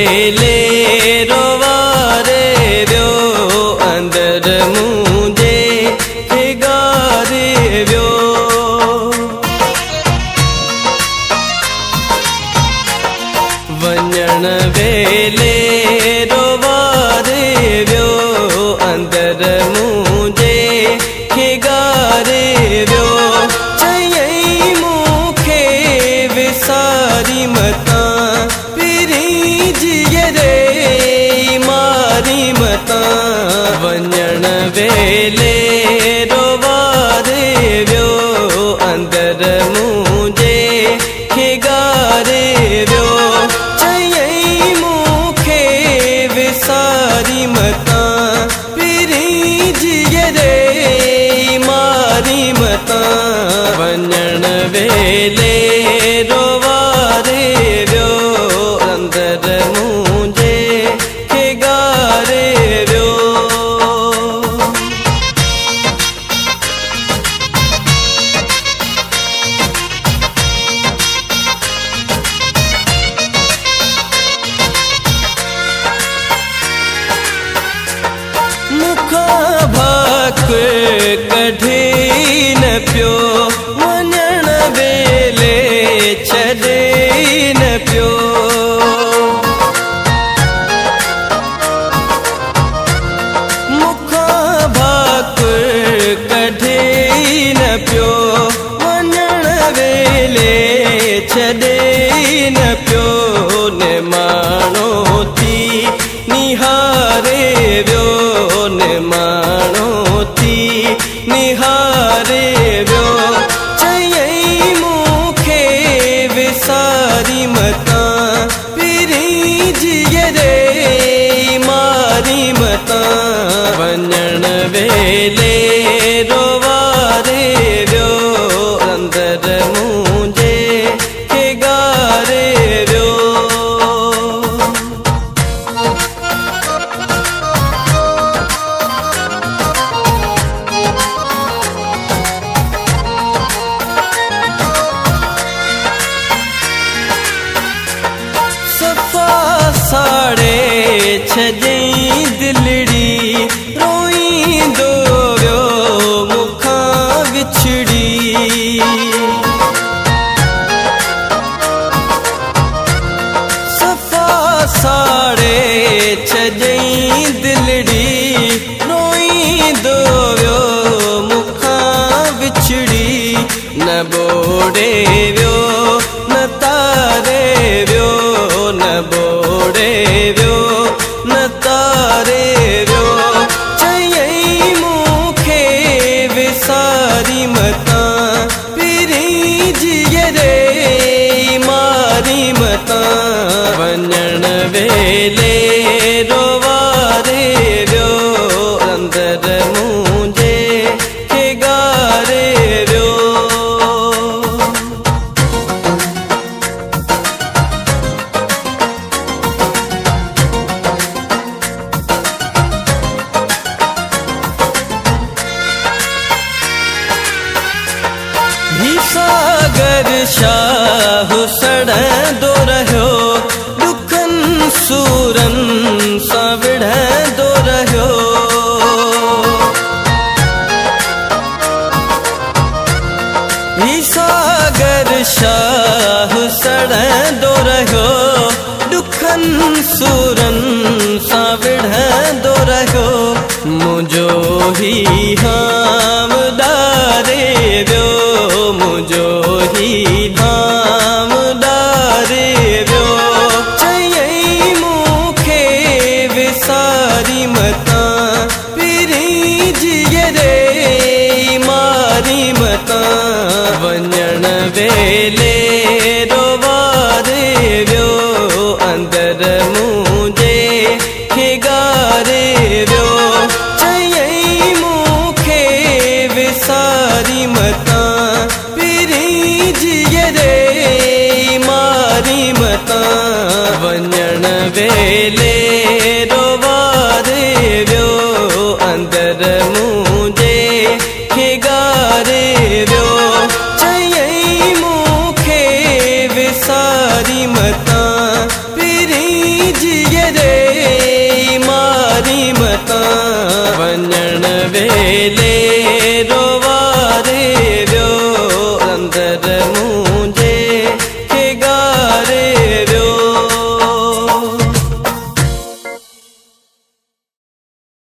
वेले रोवारे व्यो अंदर मुझे हिगारे व्यो। वञण वेले रोवारे व्यो अंदर मुझे हिगारे व्यो। चयई मूंखे विसारी मता पिरी जियरे मारी मता। वञण वेले रोवारे व्यो अंदर मुझे हिगारे व्यो। चयई मूंखे विसारी मता पिरी जियरे मारी मता। वञण वेले रोवारे व्यो अंदर मुझे हिगारे व्यो। मुखा भाक कढे न पियो वञण वेले छॾे न पियो। मुखा भाक कढे न पियो वञण वेले छॾे न पियो। न माणो थी निहारे व्यो न माणो थी निहारे व्यो। चयई मूंखे विसारी मता पिरी जियरे मारी मता। वञण वेले रोवारे व्यो अंदर मुझे हिगारे व्यो। साड़े छजई दिलड़ी रोईंदो व्यो मुखां विछड़ी। सफ़ा साड़े छजई दिलड़ी रोईंदो व्यो मुखां विछड़ी। न बोड़े व्यो न तारे व्यो न बोड़े व्यो न तारे व्यो। चयई मूंखे विसारी मता पिरी जियरे मारी मता। वञण वेले रोवारे व्यो अंदर मुझे हिगारे व्यो। सागर शाह सड़ंदो रहियो दुखन सूरन सां विढ़ंदो रहियो। सागर शाह सड़ंदो रहियो दुखन सूरन सां विढ़ंदो रहियो। मुंहिंजो ही हाम डारे व्यो मुंहिंजो ही धाम डारे व्यो। चयई मूंखे विसारी मता पिरी जियरे मारी मता। वञण वेले रोवारे व्यो अंदर मुझे हिगारे व्यो। चयई मूंखे विसारी मता पिरी जियरे मारी मता। वञण वेले रोवारे व्यो अंदर मुझे हिगारे व्यो। चयई मूंखे विसारी मता पिरी जी वेले रोवारे व्यो अंदर मुझे